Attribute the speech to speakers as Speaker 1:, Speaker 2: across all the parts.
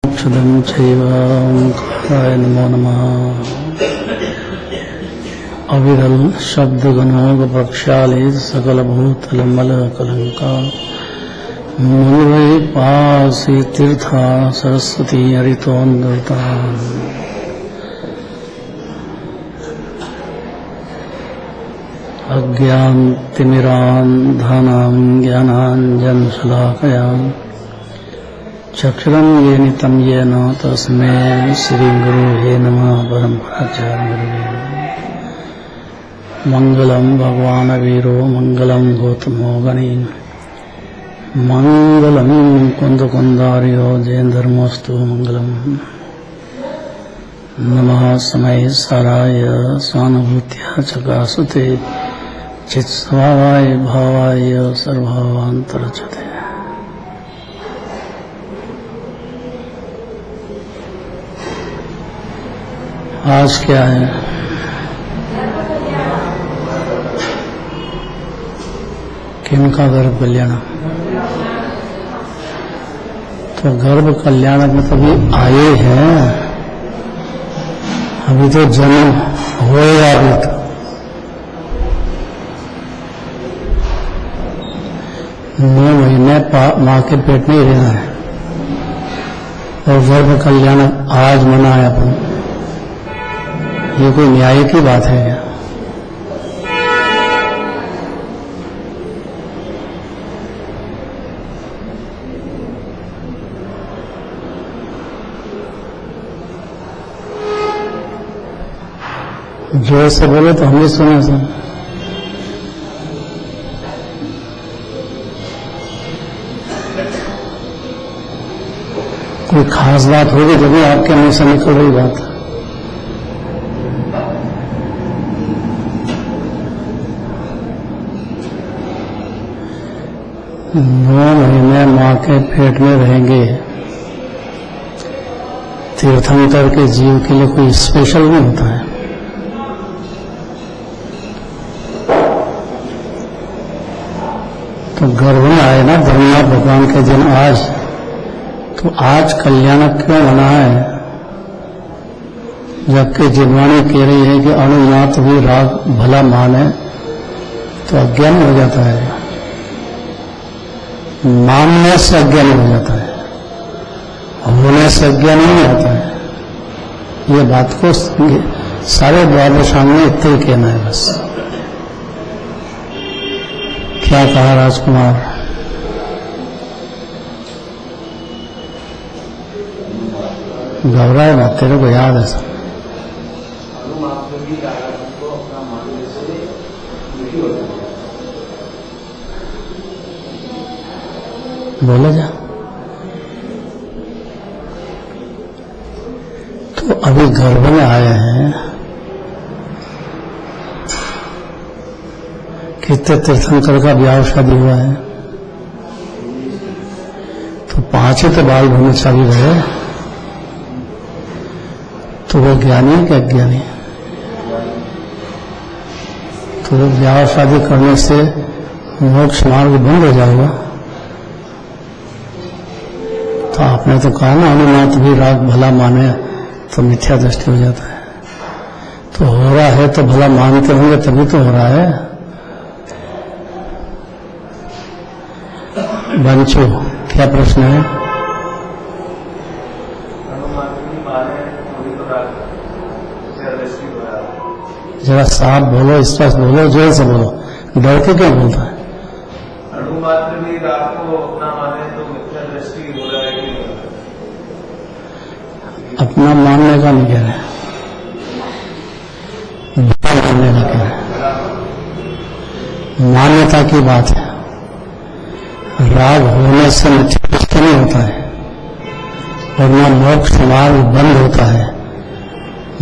Speaker 1: मोक्षदं चैव ओंकाराय नमो नमः। अविरल शब्दगणोग प्रक्षाली सकलभूतलमल कलंका मूलवै पासी तीर्था सरस्वती हरितोन्दता अज्ञानतिमिरान्धनां ज्ञानाञ्जनशलाकया चक्षुरं येन येन तस्मै श्रीगुरुवे नमः। परमपराचार्यगुरुवे मंगलम भगवान वीरो मंगलम गौतमो गणी मंगलम कुंदकुंदार्यो जयेन्द्रमोस्तु मंगलम। नमः समय साराय स्वानुभूत्या चकासुते चित्स्वभावाय भावाय सर्वभावान्तरचते। आज क्या है? किनका गर्भ कल्याण? तो गर्भ कल्याण में तभी आए हैं, अभी तो जन्म होएगा। अभी तो नौ महीने माँ के पेट में ही रहना है और गर्भ कल्याण आज मनाया अपन। ये कोई न्याय की बात है क्या? जोर से बोले तो हम भी सुने सुन। कोई खास बात होगी जब भी आपके मुंह से निकल रही बात। नौ महीने माँ के पेट में रहेंगे। तीर्थंकर के जीव के लिए कोई स्पेशल नहीं होता है। तो गर्भ में आए ना धर्मनाथ भगवान के दिन आज, तो आज कल्याण क्यों मना है? जबकि जिनवाणी कह रही है कि अणुमात्र भी राग भला माने, तो अज्ञान हो जाता है। मानने से अज्ञान हो जाता है, होने से अज्ञान नहीं आता है। ये बात को सारे द्वार सामने इतना ही कहना है बस। क्या कहा राजकुमार? घबराए मत, तेरे को याद है सब। बोले जा। तो अभी गर्भ में आए हैं, कितने तीर्थंकर का ब्याह शादी हुआ है, तो 5 ही तो बाल ब्रह्मचारी रहे। तो वो ज्ञानी है क्या अज्ञानी? तो वो ब्याह शादी करने से मोक्ष मार्ग बंद हो जाएगा। तो आपने तो कहा ना अनुमात भी राग भला माने, तो मिथ्या दृष्टि हो जाता है। तो हो रहा है तो भला मानते होंगे तभी तो हो रहा है। बंचो, क्या प्रश्न है? जरा साफ बोलो, स्पष्ट बोलो, जोर से बोलो। डर के क्यों बोलता है?
Speaker 2: अणुमात्र भी राग को अपना माने तो मिथ्या दृष्टि हो रहा है कि
Speaker 1: अपना मानने का नहीं कह रहे, मानने का कह रहे। मान्यता की बात है। राग होने से मिथ्या दृष्टि नहीं होता है और न मोक्ष मार्ग बंद होता है,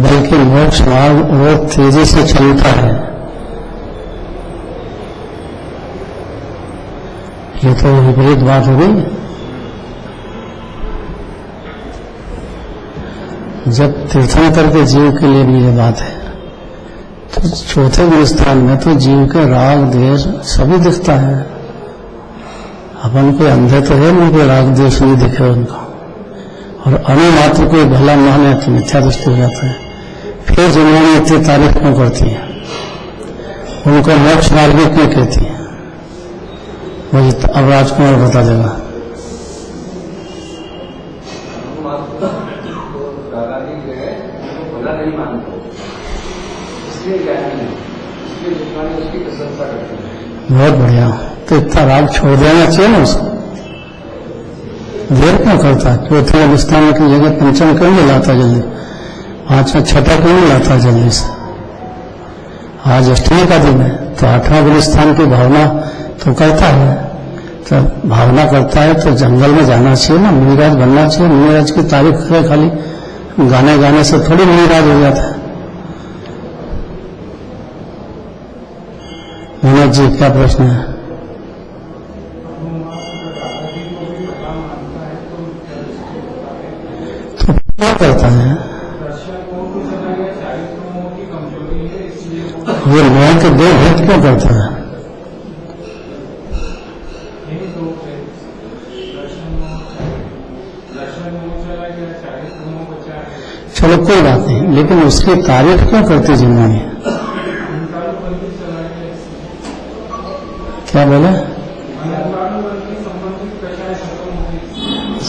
Speaker 1: बल्कि मोक्ष मार्ग और तेजी से चलता है। ये तो विपरीत बात हो गई। जब तीर्थंकर के जीव के लिए भी ये बात है, तो चौथे गुरुस्थान में तो जीव के राग द्वेष सभी दिखता है। अपन कोई अंधे तो है नहीं, कोई राग द्वेष नहीं दिखे उनका। और अणु मात्र को भला माने तो मिथ्या दृष्टि हो जाता है। फिर जिन्होंने इतनी तारीफ क्यों करती है, उनको मोक्ष मार्ग क्यों कहती है, मुझे अब राजकुमार बता देगा।
Speaker 3: नहीं मानते इसलिए ज्ञानी इसलिए विद्वान उसकी प्रशंसा करते हैं।
Speaker 1: बहुत बढ़िया। तो इतना राग छोड़ देना चाहिए ना उसको, देर क्यों करता है? चौथे अवस्थान की जगह पंचम क्यों नहीं लाता जल्दी, पांचवा छठा क्यों नहीं लाता जल्दी से? आज अष्टमी का दिन है तो आठवां गुलिस्तान की भावना तो करता है, तो भावना करता है तो जंगल में जाना चाहिए ना, मुनिराज बनना चाहिए। मुनिराज की तारीफ करे खाली, गाने गाने से थोड़ी मुनिराज हो जाता है। मनोज जी क्या प्रश्न है? तो क्या करता है वो मोह के दो भेद क्यों करता है? चलो कोई बात नहीं, लेकिन उसकी तारीफ क्यों करती जिन्होंने? क्या बोले?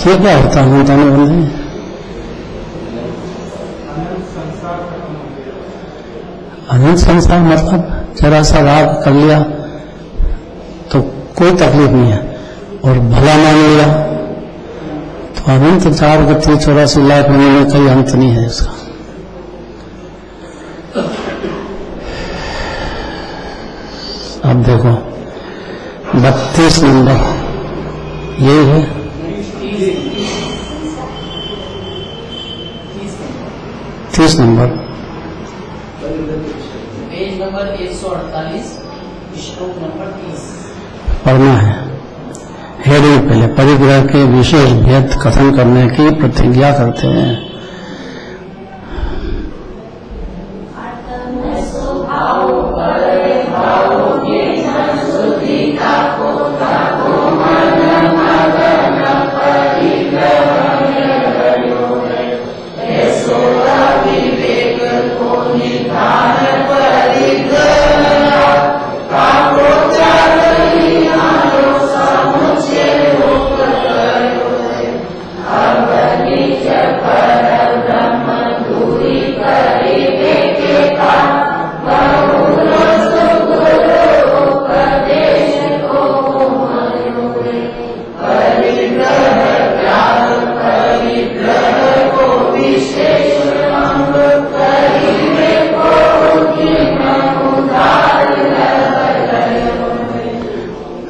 Speaker 1: ये क्या होता है बताने बंदे? अनंत संसार मतलब जरा सा राग कर लिया तो कोई तकलीफ नहीं है, और भला मान लिया तो अनंत 4,84 लाख होने में कोई अंत नहीं है इसका। अब देखो 32 नंबर यही है। 30 नंबर
Speaker 4: पेज नंबर 148 श्लोक नंबर 30
Speaker 1: पढ़ना है। हेडिंग पहले परिग्रह के विशेष भेद कथन करने की प्रतिज्ञा करते हैं।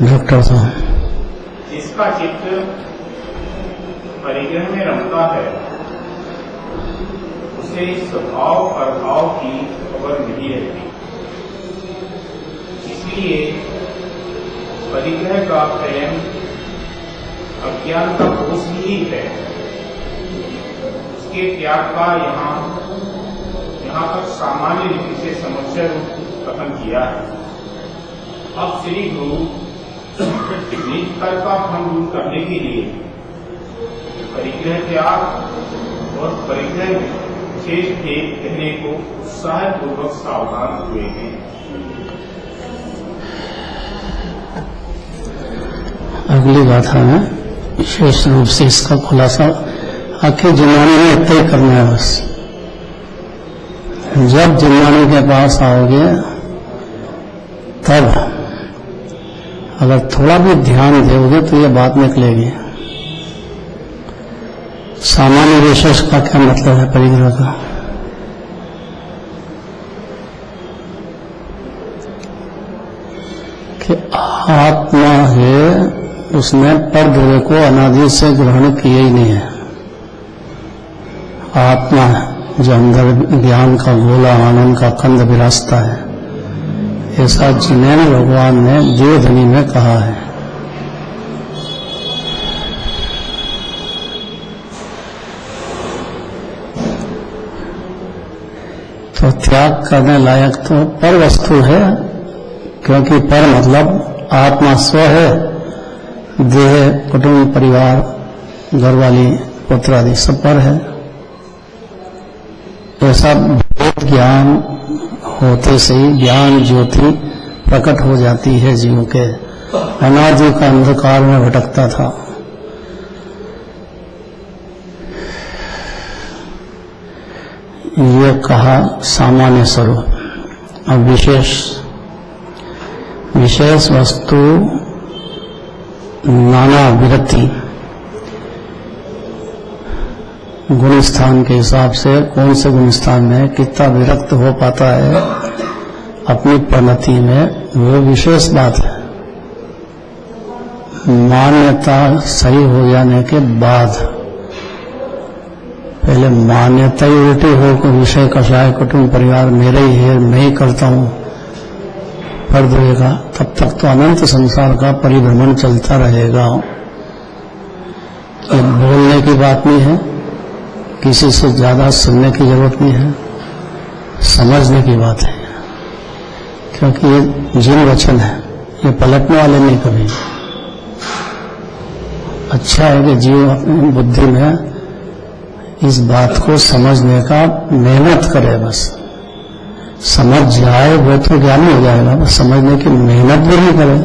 Speaker 1: डॉक्टर साहब
Speaker 5: जिसका चित्त परिग्रह में रमता है उसे स्वभाव प्रभाव की खबर नहीं रहती। इसलिए परिग्रह का प्रेम अज्ञान का दोष ही है। उसके त्याग का यहाँ पर सामान्य रीति से समस्या रूप कथन किया है। अब श्री गुरु निज कर्म का भंग दूर करने के लिए परिग्रह त्याग और परिग्रह शेष भेद कहने को उत्साह पूर्वक सावधान हुए हैं।
Speaker 1: अगली गाथा में विशेष रूप से इसका खुलासा आखिर जिन्नानी में तय करना है। बस जब जिन्नानी के पास आओगे तब अगर थोड़ा भी ध्यान दोगे तो ये बात निकलेगी। सामान्य विशेष का क्या मतलब है परिग्रह का? कि आत्मा है, उसने पर द्रव्य को अनादि से ग्रहण किया ही नहीं है। आत्मा है जो अंदर ज्ञान का गोला आनंद का कंद विराजता है, ऐसा जिनेन्द्र भगवान ने जीवधनी में कहा है। तो त्याग करने लायक तो पर वस्तु है, क्योंकि पर मतलब आत्मा स्व है, देह कुटुंब परिवार घरवाली पुत्र आदि सब पर है। ऐसा भेद ज्ञान होते से ही ज्ञान ज्योति प्रकट हो जाती है। जीव के अनादि का अंधकार में भटकता था, ये कहा सामान्य स्वरूप। अब विशेष वस्तु नाना विरक्ति गुण स्थान के हिसाब से कौन से गुण स्थान में कितना विरक्त हो पाता है अपनी परिणति में, वो विशेष बात है। मान्यता सही हो जाने के बाद, पहले मान्यता ही उल्टी हो कि विषय कषाय कुटुंब परिवार मेरे ही है, मैं ही करता हूं, पर देगा, तब तक तो अनंत संसार का परिभ्रमण चलता रहेगा। ये बोलने की बात नहीं है, किसी से ज्यादा सुनने की जरूरत नहीं है, समझने की बात है। क्योंकि ये जिन वचन है, ये पलटने वाले नहीं कभी। अच्छा है कि जीव अपनी बुद्धि में इस बात को समझने का मेहनत करे, बस समझ जाए वो तो ज्ञानी हो जाएगा, बस समझने की मेहनत भी नहीं करे।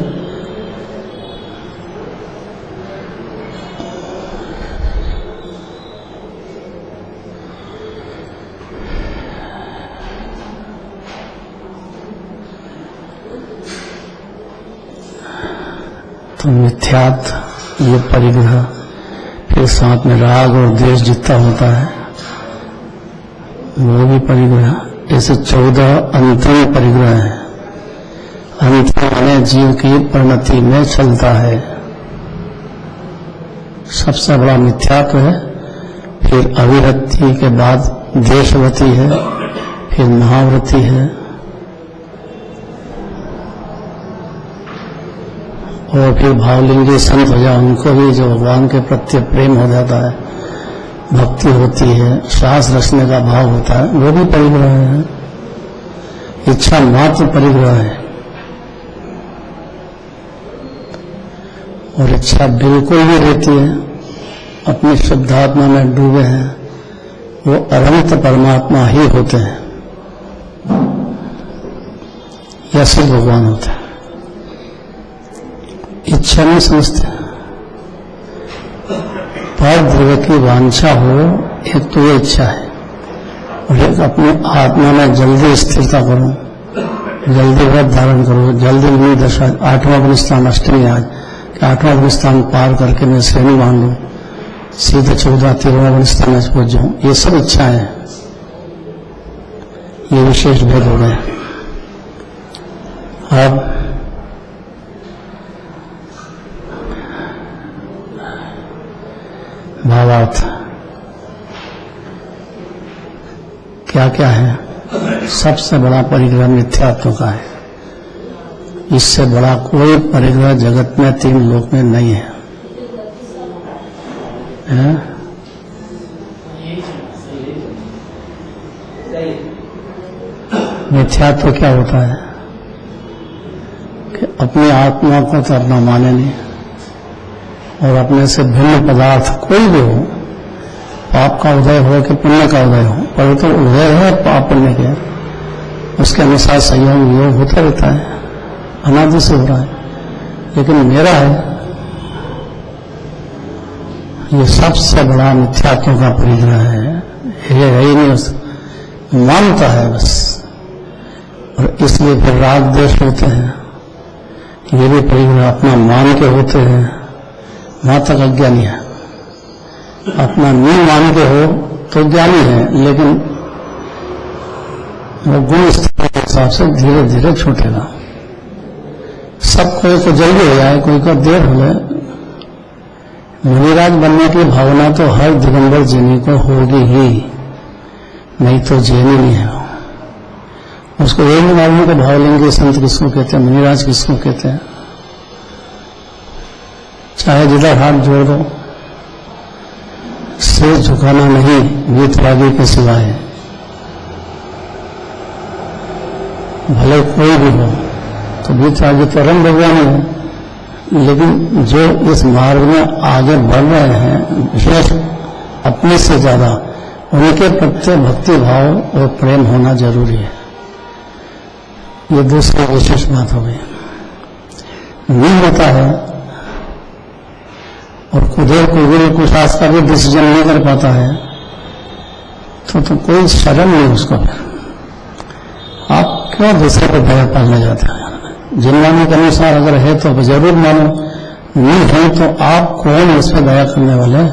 Speaker 1: तो मिथ्यात्व, ये परिग्रह, फिर साथ में राग और द्वेष जितना होता है वो भी परिग्रह। ऐसे 14 अंतिम परिग्रह है। अंतिम माने जीव की परिणति में चलता है। सबसे बड़ा मिथ्यात्व है, फिर अविरक्ति के बाद देशवती है, फिर महावृत्ति है, और फिर भावलिंगी संत हो जाए, उनको भी जो भगवान के प्रति प्रेम हो जाता है, भक्ति होती है, श्वास रचने का भाव होता है, वो भी परिग्रह है। इच्छा मात्र परिग्रह है, और इच्छा बिल्कुल भी रहती है, अपनी शुद्धात्मा में डूबे हैं, वो अनंत परमात्मा ही होते हैं या सिर्फ भगवान होते हैं। इच्छा नहीं समझते। पर द्रव्य की वांछा हो, एक तो ये इच्छा है, और एक अपनी आत्मा में जल्दी स्थिरता करो, जल्दी व्रत धारण करो, जल्दी अपनी दशा 8वां गुणस्थान अष्टमी आज कि 8वां गुणस्थान पार करके मैं श्रेणी मान लूं, सीधे 14 13वां गुणस्थान में पहुंच जाऊं, ये सब इच्छाएं हैं। ये विशेष भेद हो गए। अब भावार्थ क्या क्या है? सबसे बड़ा परिग्रह मिथ्यात्व का है। इससे बड़ा कोई परिग्रह जगत में 3 लोक में नहीं है, मिथ्यात्व क्या होता है कि अपनी आत्मा को तो अपना माने नहीं, और अपने से भिन्न पदार्थ कोई भी हो, पाप का उदय हो कि पुण्य का उदय हो, पर तो उदय है पाप पुण्य के, उसके अनुसार संयोग योग होता रहता है, अनादि से हो रहा है, लेकिन मेरा है। ये सबसे बड़ा मिथ्यात्व का परिग्रह है। ये है ही नहीं, मानता है बस, और इसलिए फिर राग द्वेष होते हैं। ये भी परिग्रह अपना मान के होते हैं, वहां तक अज्ञानी है। अपना नहीं मान के हो तो ज्ञानी है, लेकिन वो गुण स्थिति के हिसाब से धीरे धीरे छूटेगा। सब कोई को जल्दी हो जाए, कोई को देर हो जाए। मुनिराज बनने की भावना तो हर दिगंबर जीनी को होगी ही, नहीं तो जीनी नहीं है। उसको ये नहीं मालूम कि भावलिंगी संत किसको कहते हैं, मुनिराज किसको कहते हैं। चाहे जिधर हाथ जोड़ दो, सिर झुकाना नहीं वीतरागी के सिवाय, भले कोई भी हो। तो वीतरागी तो रंग भगवान है, लेकिन जो इस मार्ग में आगे बढ़ रहे हैं, विशेष अपने से ज्यादा उनके प्रति भक्ति भाव और प्रेम होना जरूरी है। ये दूसरी विशेष बात हो गई। नहीं होता है और खुदे गुरु को शास्त्र का भी डिसीजन नहीं कर पाता है तो कोई शर्म नहीं उसको। आप क्यों दूसरे को दया पालने जाते हैं? जिनवानी के अनुसार अगर है तो जरूर मानो, नहीं है तो आप कौन उस पर दया करने वाले?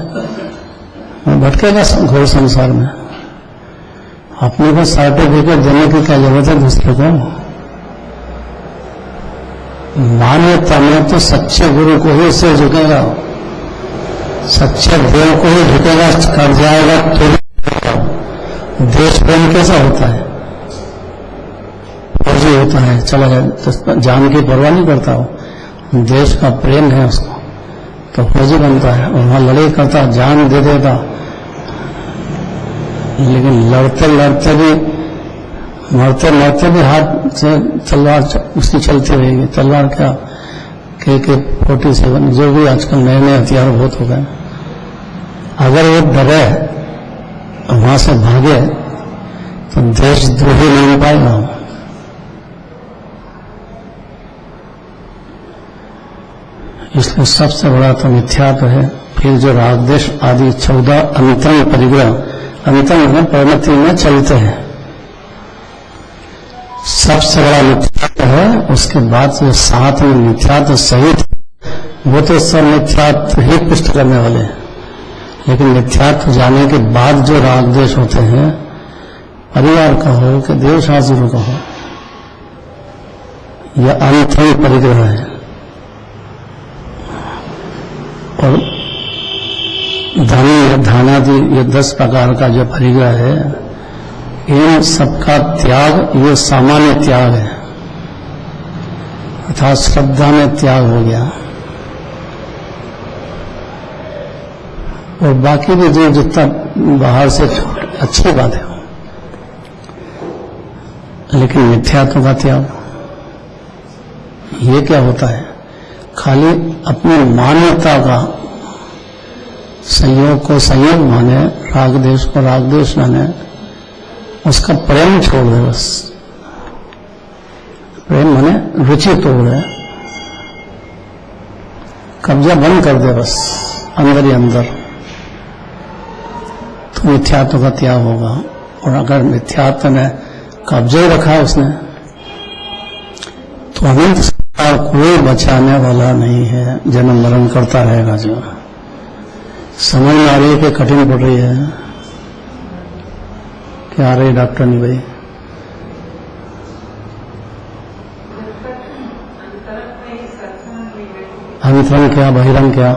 Speaker 1: वो भटकेगा घोर संसार में। अपने को सर्टिफिकेट देने की क्या जरूरत है दूसरे को? मान्यता में तो सच्चे गुरु को ही सिर झुकेगा, सच्चे देव को ही झुकेगा, कर जाएगा तो देश प्रेम कैसा होता है? फौजी होता है, चला जाए तो जान की परवाह नहीं करता हो, देश का प्रेम है उसको तो फौजी बनता है और वहां लड़ाई करता, जान दे देता। लेकिन लड़ते लड़ते भी, मरते मरते भी हाथ से तलवार उसकी चलती रहेगी। तलवार क्या, AK-47 जो भी आजकल नए नए हथियार बहुत हो गए। अगर वो डरे वहां से भागे तो देशद्रोही नहीं हो पाएगा। इसलिए सबसे बड़ा तो मिथ्यात्व है। फिर जो रागद्वेष आदि 14 अंतरंग परिग्रह, अंतरंग में परिणति में चलते हैं, सबसे बड़ा मिथ्यात्व है। उसके बाद जो साथ में मिथ्यात्व सहित, वो तो सब मिथ्यात्व ही पुष्ट करने वाले हैं। लेकिन मिथ्यात्व जाने के बाद जो रागद्वेष होते हैं, परिवार का हो कि देव शास्त्र का हो, यह अंतरंग परिग्रह है। और धानादि ये 10 प्रकार का जो परिग्रह है, इन सबका त्याग ये सामान्य त्याग है, अर्थात श्रद्धा में त्याग हो गया। और बाकी भी जो जितना बाहर से अच्छी बात है, लेकिन मिथ्यात्व का त्याग, ये क्या होता है? खाली अपनी मान्यता का संयोग को संयोग माने, रागद्वेष को रागद्वेष माने, उसका प्रेम छोड़ दे बस। प्रेम माने रुचि तोड़ दे, कब्जा बंद कर दे बस अंदर ही अंदर, तो मिथ्यात्व का त्याग होगा। और अगर मिथ्यात्व में कब्जे रखा है उसने, तो अनंत कोई बचाने वाला नहीं है, जन्म मरण करता रहेगा। जो समझ में आ रही है कि कठिन पड़ रही है? क्या आ रही है डॉक्टर नहीं भाई? अंतरंग क्या, बहिरंग क्या?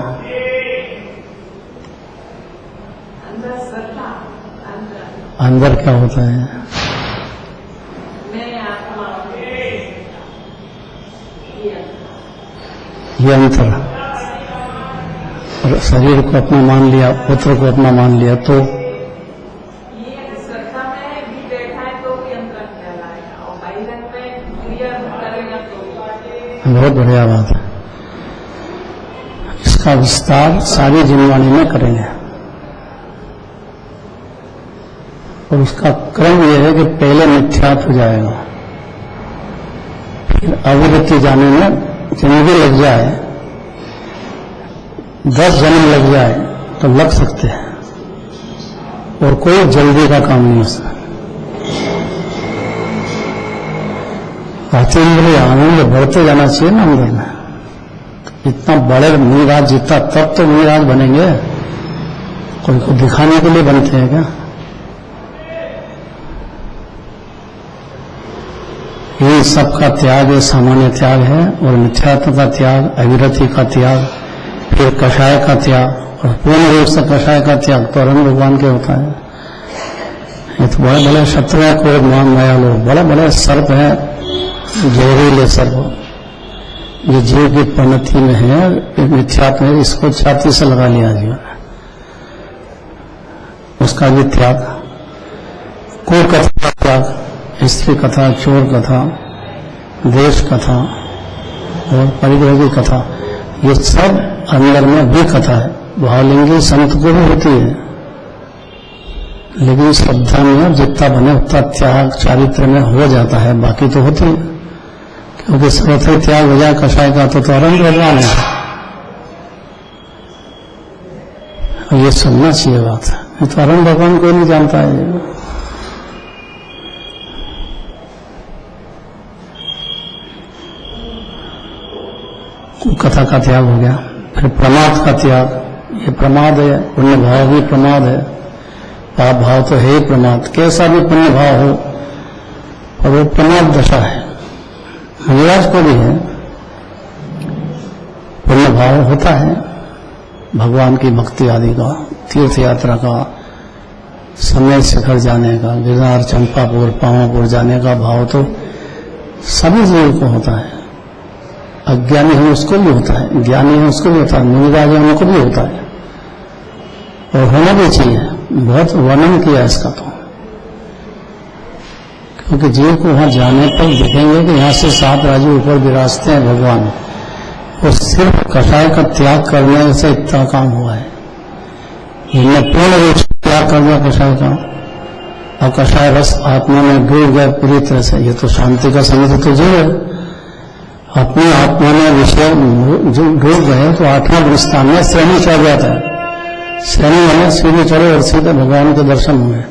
Speaker 1: अंदर क्या होता है? ये अंतर। और शरीर को अपना मान लिया, पुत्र को अपना मान लिया, तो बहुत बढ़िया बात है। इसका विस्तार सारी जिनवाणी में करेंगे। और उसका क्रम यह है कि पहले मिथ्यात्व हो जाएगा, फिर अविरति जाने में जिंदगी लग जाए, 10 जन्म लग जाए तो लग सकते हैं, और कोई जल्दी का काम नहीं है। अतीन्द्रिय आनंद बढ़ते जाना चाहिए ना अंदर में। इतना बड़े मुनिराज जितना तब तो मुनिराज बनेंगे, कोई को दिखाने के लिए बनते हैं क्या? इन सबका त्याग ये सामान्य त्याग है, और मिथ्यात्व का त्याग, अविरति का त्याग, फिर कषाय का त्याग, और पूर्ण रूप से कषाय का त्याग तो अरण्य भगवान के होता है। ये तो बड़े बड़े शत्रु है, क्रोध मान माया लोग, बड़े बड़े सर्प है, जहरीले सर्प, ये जीव की परिणति में है। मिथ्यात्व है, इसको छाती से लगा लिया जीवन, उसका भी त्याग। कुकथा का त्याग, स्त्री कथा, चोर कथा, देश कथा और परिग्रह की कथा, ये सब अंदर में भी कथा है। भावलिंगी संत को भी होती है, लेकिन श्रद्धा में जितना बने उतना त्याग चारित्र में हो जाता है, बाकी तो होते हैं, क्योंकि सर्वथा त्याग हो जाए कषाय का तो अरंग भगवान है। और ये सुनना चाहिए बात, ये तो अरंग भगवान कोई नहीं जानता है। कथा का त्याग हो गया, फिर प्रमाद का त्याग, ये प्रमाद है, पुण्य भाव भी प्रमाद है, पाप भाव तो है ही प्रमाद, कैसा भी पुण्य भाव हो और वो प्रमाद दशा है। महाराज को भी है, पुण्य भाव होता है भगवान की भक्ति आदि का, तीर्थ यात्रा का, समय शिखर जाने का, गिरनार चंपापुर पावापुर जाने का भाव तो सभी जीवों को होता है। अज्ञानी है उसको भी होता है, ज्ञानी है उसको भी होता है, मुनिराज है उनको भी होता है, और होना भी चाहिए। बहुत वर्णन किया इसका तो, क्योंकि जीव को वहां जाने पर दिखेंगे कि यहाँ से 7 राज्य ऊपर विराजते हैं भगवान, वो सिर्फ कषाय का त्याग करने से इतना काम हुआ है। इनने पूर्ण रूप से त्याग कर दिया कषाय का, और कषाय रस आत्मा में डूब गए पूरी तरह से। ये तो शांति का समुद्र तो जीव है, अपनी आत्मा में विषय जो डूब गए तो 8वां स्थान में श्रेणी चढ़ जाता है। श्रेणी में सीधे चढ़े और सीधे भगवान के दर्शन हुए।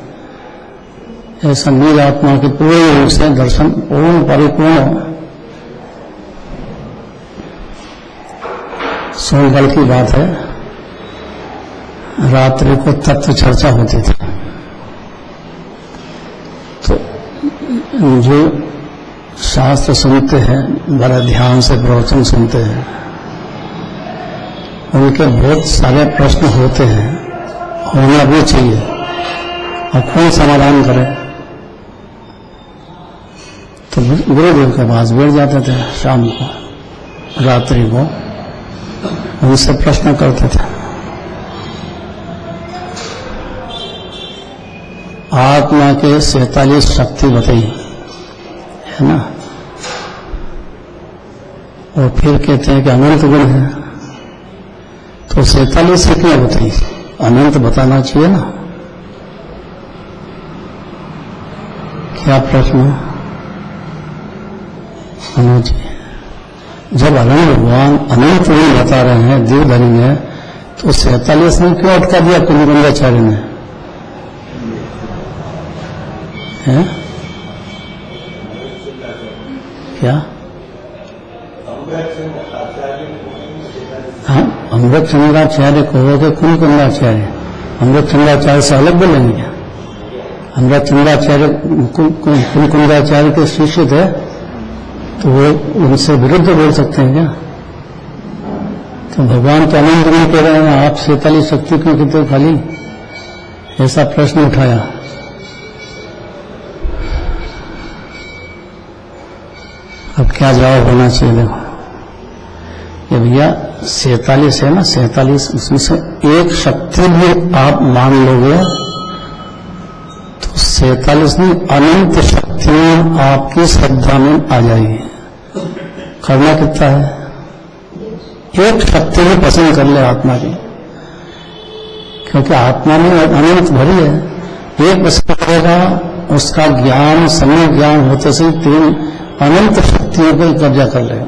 Speaker 1: ऐसा निज आत्मा की पूरी रूप से दर्शन पूर्ण परिपूर्ण। सोमवार की बात है, रात्रि को तत्व चर्चा होती थी, तो जो शास्त्र सुनते हैं, बड़े ध्यान से प्रवचन सुनते हैं, उनके बहुत सारे प्रश्न होते हैं, होना भी चाहिए, और कौन समाधान करे? तो गुरुदेव के पास बैठ जाते थे शाम को, रात्रि को, उनसे प्रश्न करते थे। आत्मा के 47 शक्ति बताई है ना, और फिर कहते हैं कि अनंत गुण है, तो 47 से क्यों बताई? अनंत बताना चाहिए ना। क्या प्रश्न होना चाहिए? जब अनंत भगवान अनंत गुण बता रहे हैं देवधनी में, तो 47 में क्यों अटका दिया कुलगंगाचार्य ने? है क्या? हाँ, अमृत चंद्राचार्य कहोगे कुलगंगाचार्य, अमृत चंद्राचार्य से अलग बोलेंगे क्या? अमृत चंद्राचार्य कुलगंगाचार्य के शिष्य थे, तो वो उनसे विरुद्ध बोल सकते हैं क्या? तो भगवान तो अनंत गुण कह रहे हैं, आप 47 शक्ति क्यों कहते हो खाली? ऐसा प्रश्न उठाया। अब क्या जवाब होना चाहिए? देखो, ये भैया 47 है ना, 47 उसमें से एक शक्ति भी आप मान लोगे तो 47 में अनंत शक्तियां आपकी श्रद्धा में आ जाएगी। करना कितना है? एक शक्ति भी पसंद कर ले आत्मा की, क्योंकि आत्मा में अनंत भरी है। एक पसंद करेगा, उसका ज्ञान समय ज्ञान होते से 3 अनंत शक्तियों को कब्जा कर लेगा।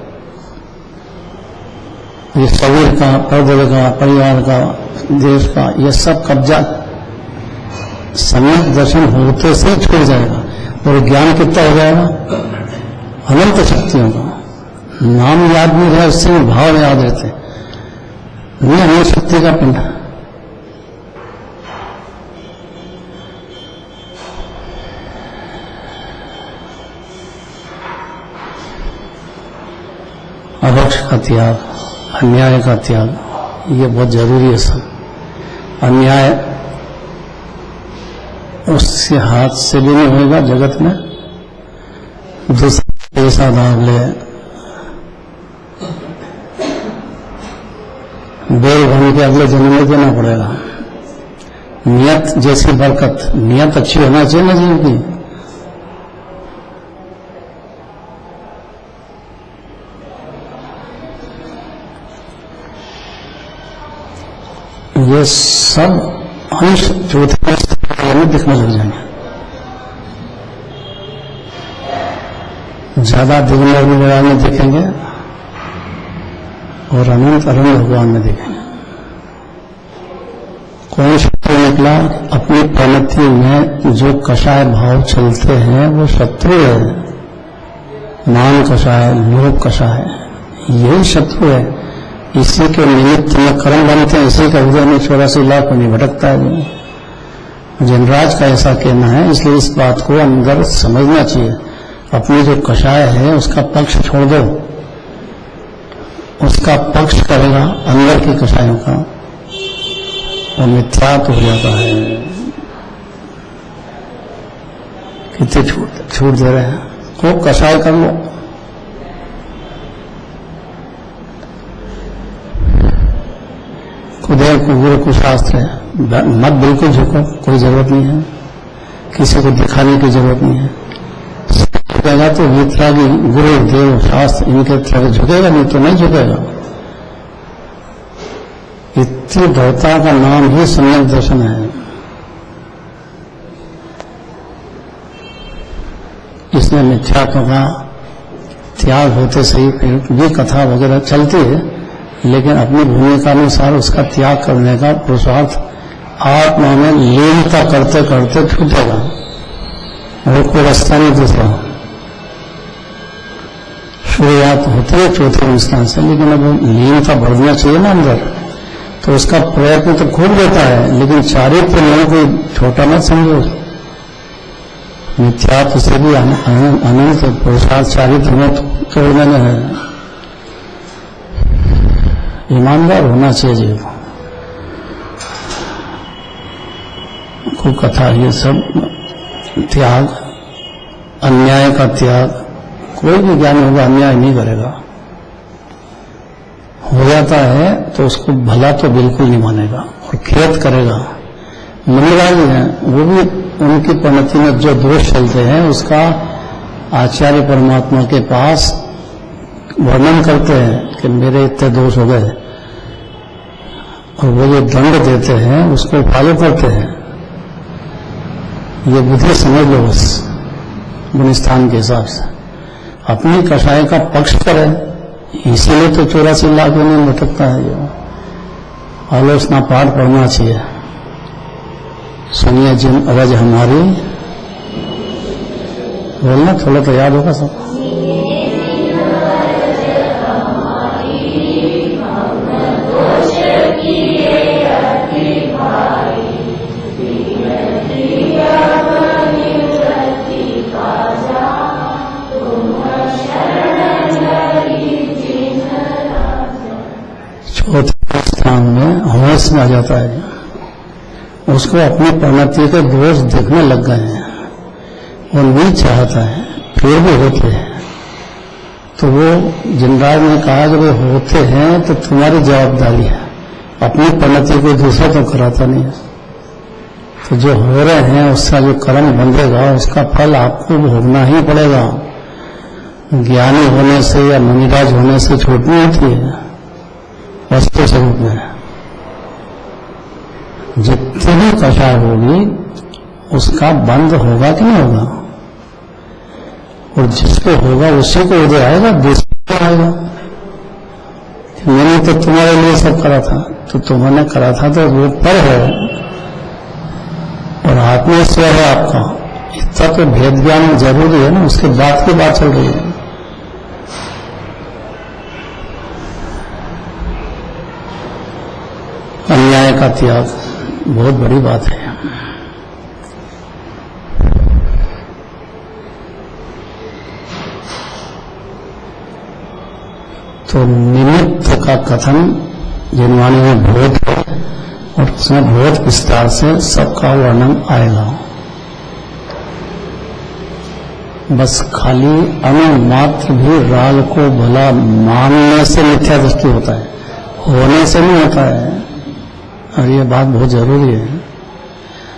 Speaker 1: ये शरीर का, पर्दे का, परिवार का, देश का, ये सब कब्जा समय दर्शन होते से छूट जाएगा, और ज्ञान कितना हो जाएगा? अनंत शक्तियों का। नाम याद नहीं रहा, उससे भाव याद रहते नहीं। अनंत शक्ति का पिंड। अभक्ष का त्याग, अन्याय का त्याग, ये बहुत जरूरी है सब। अन्याय उसके हाथ से भी नहीं होगा जगत में, दूसरा पैसा दाग ले, बेल बन के अगले जन्म में देना पड़ेगा। नियत जैसी बरकत, नियत अच्छी होना चाहिए ना जीव की। ये सब अंश चौथे काल में दिखने लग जाएंगे। ज्यादा दिग्विजय विराग में दिखेंगे और अनंत अरुण भगवान में दिखेंगे। कौन शत्रु निकला? अपनी परिणति में जो कषाय भाव चलते हैं वो शत्रु है। मान कषाय, लोभ कषाय, यही शत्रु है। इसी के निमित्त में कर्म बनते हैं। इसी का हृदय में 84 लाख नहीं भटकता है। जनराज का ऐसा कहना है, इसलिए इस बात को अंदर समझना चाहिए। अपनी जो कषाय है उसका पक्ष छोड़ दो, उसका पक्ष करेगा अंदर की कषायों का, वो मिथ्यात्व हो जाता है। कितने छूट दे रहे हैं, खूब कषाय कर लो। खुदे गुरु को शास्त्र है, मत बिल्कुल झुको, कोई जरूरत नहीं है, किसी को दिखाने की जरूरत नहीं है। झुकेगा तो वितरागी गुरु देव शास्त्र इनके तरफ झुकेगा, नहीं तो नहीं झुकेगा। इतनी भवता का नाम ही सम्यक दर्शन है। इसमें मिथ्यात्व का त्याग होते सही फिर भी कथा वगैरह चलती है, लेकिन अपनी भूमिका अनुसार उसका त्याग करने का पुरुषार्थ आत्मा में लीनता करते करते छूटेगा और कोई रास्ता नहीं दूसरा। शुरुआत होती है चौथे स्थान से, लेकिन अब लीनता बढ़ना चाहिए ना अंदर, तो उसका प्रयत्न तो खूब रहता है, लेकिन चारित्र में कोई छोटा मत समझो। मिथ्यात्व से भी अनंत पुरुषार्थ चारित्र में तोड़ने में है। ईमानदार होना चाहिए जीव को। कथा ये सब त्याग, अन्याय का त्याग, कोई भी ज्ञान होगा अन्याय नहीं करेगा। हो जाता है तो उसको भला तो बिल्कुल नहीं मानेगा और खेद करेगा। मुनिराज हैं, वो भी उनकी परिणति में जो दोष चलते हैं उसका आचार्य परमात्मा के पास वर्णन करते हैं कि मेरे इतने दोष हो गए, और वो जो दंड देते हैं उसको फॉलो करते हैं। ये बुद्धि समझ लो बस गुणस्थान के हिसाब से। अपनी कषाय का पक्ष करें, इसीलिए तो 84 लाख में भटकता है। जो आलोचना पाठ पढ़ना चाहिए। सुनिए जिन अरज हमारी, बोलना थोड़ा तो याद होगा सब। चौथे स्थान में होश में आ जाता है। उसको अपनी परिणति के दोष दिखने लग गए हैं, वो नहीं चाहता है, फिर भी होते हैं। तो वो जिनराज ने कहा कि वे होते हैं तो तुम्हारी जवाबदारी है, अपनी परिणति को दूसरा तो कराता नहीं है। तो जो हो रहे हैं उसका जो कर्म बंधेगा उसका फल आपको भोगना ही पड़ेगा। ज्ञानी होने से या मुनिराज होने से छूट नहीं होती है। वस्तु स्वरूप में जितनी भी कषाय होगी उसका बंद होगा कि नहीं होगा, और जिसको होगा उसी को उदय आएगा, दूसरे को आएगा। मैंने तो तुम्हारे लिए सब करा था, तो तुमने करा था तो वो पर है और आत्मा स्व है आपका। इतना तो भेद ज्ञान जरूरी है ना, उसके बाद की बात चल रही है। अन्याय का त्याग बहुत बड़ी बात है। तो निमित्त का कथन जिनवाणी में बहुत है और उसमें बहुत विस्तार से सबका वर्णन आएगा। बस खाली अनुमात्र भी राग को भला मानने से मिथ्या दृष्टि होता है, होने से नहीं होता है। और ये बात बहुत जरूरी है।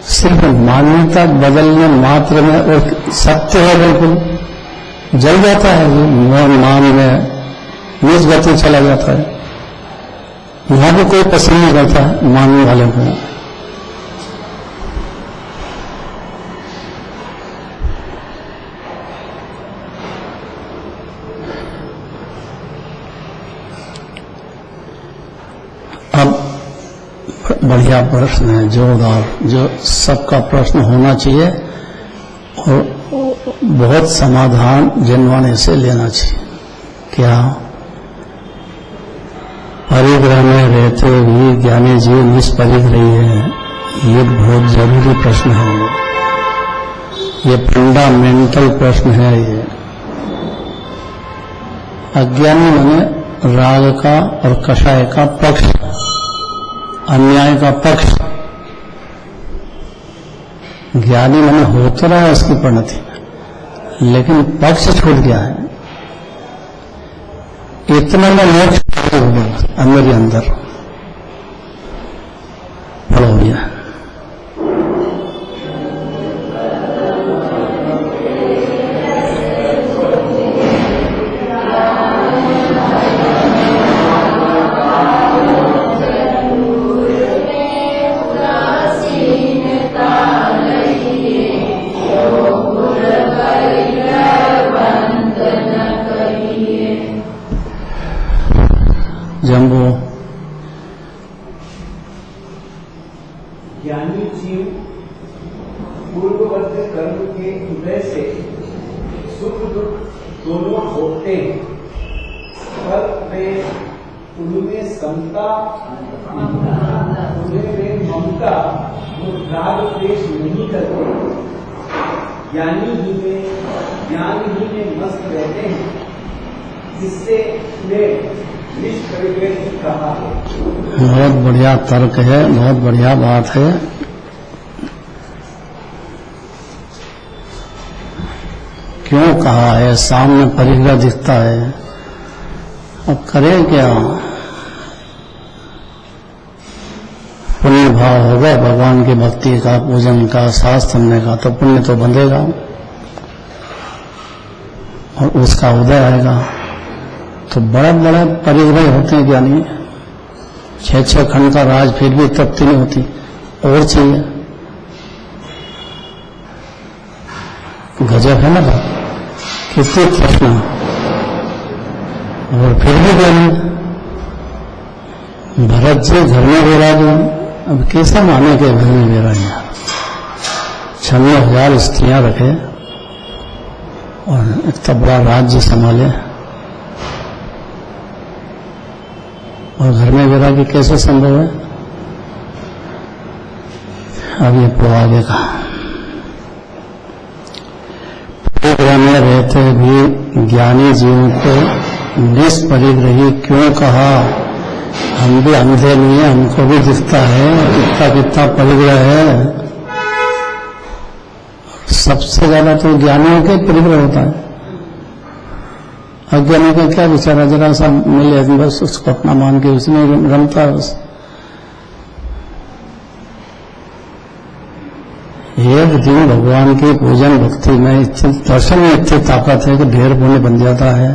Speaker 1: सिर्फ मान्यता बदलने मात्र में और सत्य है बिल्कुल जल जाता है, मान में निज गति चला जाता है। यहाँ पे कोई पसंद नहीं करता है मानने वाले को। बढ़िया प्रश्न है, जोरदार, जो सबका प्रश्न होना चाहिए और बहुत समाधान जिनवाने से लेना चाहिए। क्या परिग्रह में रहते भी ज्ञानी जीव निष्परिग्रही है? ये बहुत जरूरी प्रश्न है, ये फंडामेंटल प्रश्न है। ये अज्ञानी माने राग का और कषाय का पक्ष, अन्याय का पक्ष। ज्ञानी माने हो तो रहा है उसकी परिणति, लेकिन पक्ष छूट गया है। इतना में मोक्ष हो गया अंदर ही अंदर फल हो गया। जम्बो
Speaker 3: ज्ञानी जीव पूर्ववर्त कर्म के उदय से सुख दुख दोनों होते हैं, पर वे उनमें समता, उन्हें वे ममता और राग द्वेष नहीं करते। ज्ञान ही में मस्त रहते हैं, जिससे वे निष्परिग्रही कहा है।
Speaker 1: बहुत बढ़िया तर्क है, बहुत बढ़िया बात है। क्यों कहा है? सामने परिग्रह दिखता है, अब करें क्या? पुण्य भाव होगा भगवान की भक्ति का, पूजन का, सांस थमने का, तो पुण्य तो बंधेगा और उसका उदय आएगा। तो बड़े बड़े परिग्रह होते हैं ज्ञानी, 6 खंड का राज, फिर भी तृप्ति नहीं होती, और चाहिए। गजब है ना बात, कितनी तृष्णा, और फिर भी ज्ञानी। भरत जी घर में वैराग, अब कैसा माने के घर में वैराग? 96,000 स्त्रियां रखे और इतना बड़ा राज्य संभाले, और घर में वैराग्य कैसे संभव है? अब ये तो आगे का। परिग्रह में रहते भी ज्ञानी जीवों को निष्परिग्रही क्यों कहा? हम भी अंधे नहीं है, हमको भी दिखता है कितना कितना परिग्रह है। सबसे ज्यादा तो ज्ञानियों के परिग्रह होता है, अज्ञानी का क्या बेचारा, जरा सा मिले बस उसको अपना मान के उसमें रमता है बस। एक दिन भगवान की पूजन भक्ति में इतनी दर्शन में इतनी ताकत है कि ढेर पुण्य बन जाता है।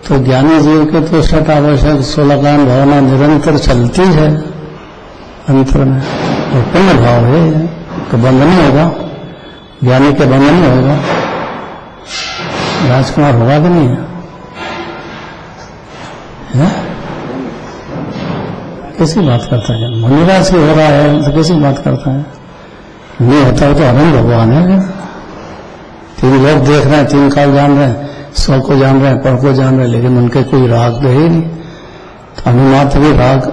Speaker 1: तो ज्ञानी जीव के तो षट आवश्यक 16 ज्ञान भावना निरंतर चलती है अंतर में, और पुण्य भाव है तो बंधन नहीं होगा, ज्ञानी के बंधन नहीं होगा। राजकुमार होगा कि नहीं है? कैसी बात करता है? मुनिराज की हो रहा है तो कैसी बात करता है? नहीं होता है तो अनंत भगवान है। 3 लोग देख रहे हैं, 3 काल जान रहे हैं, 100 को जान रहे हैं, पर को जान रहे हैं, लेकिन उनके कोई राग तो है नहीं। तो अनुमात्र भी राग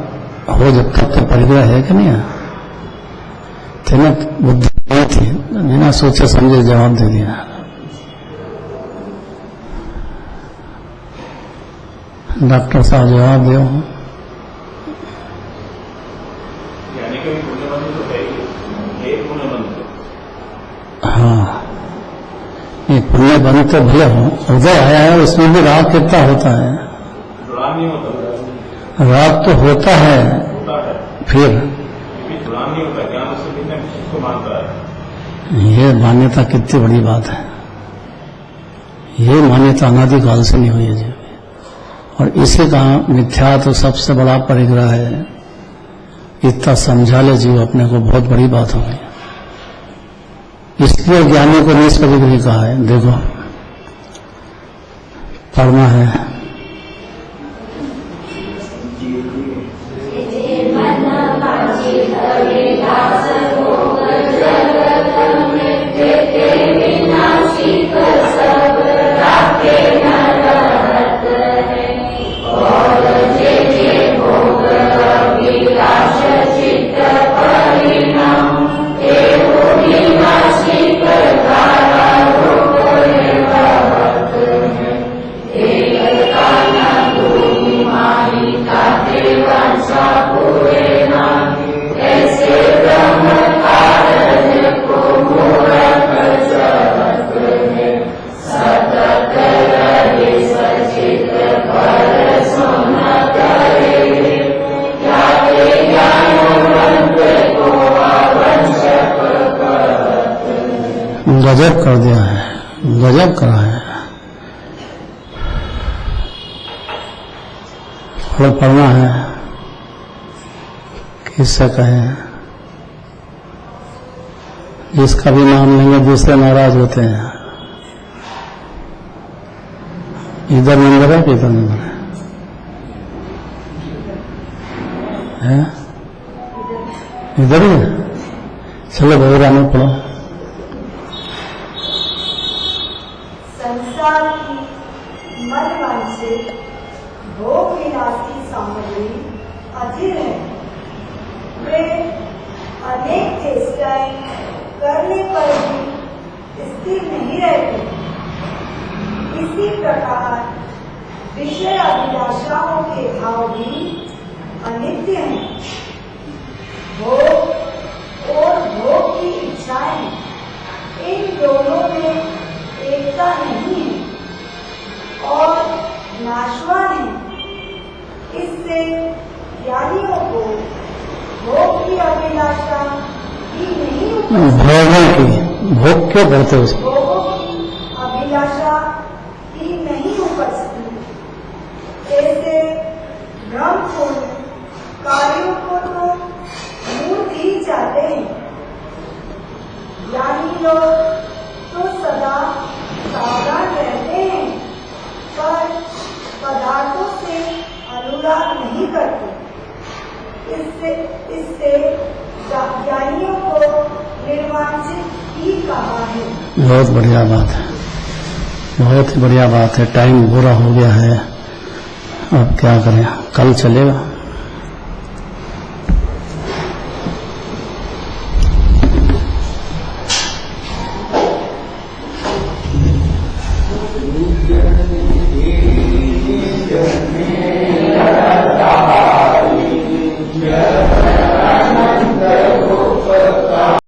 Speaker 1: हो जब तक तो परिग्रह है कि नहीं है? थे ना, बुद्धि नहीं थी, बिना सोचे समझे जवाब दे दिया। डॉक्टर साहब जवाब दो। हाँ, ये पुण्य बन तो भले हो, उदय आया है, उसमें भी राग कितना होता है? राग तो होता है, फिर ये मान्यता कितनी बड़ी बात है। ये मान्यता अनादिकाल से नहीं हुई है जी, और इसी का मिथ्या तो सबसे बड़ा परिग्रह है। इतना समझा ले जीव अपने को, बहुत बड़ी बात हो गई। इसलिए ज्ञानी को निष्परिग्रही कहा है। देखो पढ़ना है, गजब कर दिया है, गजब करा है। थोड़ा पढ़ना है, किससे कहें, जिसका भी नाम लेंगे दूसरे नाराज होते हैं। इधर नंबर है कि इधर नंबर है? इधर ही है। चलो बहुरा में पढ़ो।
Speaker 6: संसार की मनवांछित भोग विलासी सामग्री अधीर है। वे अनेक चेष्टाएं करने पर भी स्थिर नहीं रहते। इसी प्रकार विषय अभिलाषाओं के भाव भी अनित्य हैं। भोग और भोग की इच्छाएं, इन दोनों में एकता नहीं है और नाशवान है। इससे ज्ञानियों को भोग की अभिलाषा ही नहीं
Speaker 1: भोगों की, भोग क्यों करते हो उसको?
Speaker 6: भोगों की अभिलाषा ही नहीं उपजती। ऐसे भ्रमपूर्ण कार्यों को तो मूर्ख ही चाहते हैं। ज्ञानी लोग तो सदा सावधान रहते हैं, पर पदार्थों से अनुराग नहीं करते। इससे ज्ञानियों को निर्वांछित ही कहा है।
Speaker 1: बहुत बढ़िया बात है, बहुत ही बढ़िया बात है। टाइम बुरा हो गया है, अब क्या करें, कल चलेगा।
Speaker 3: Yeah.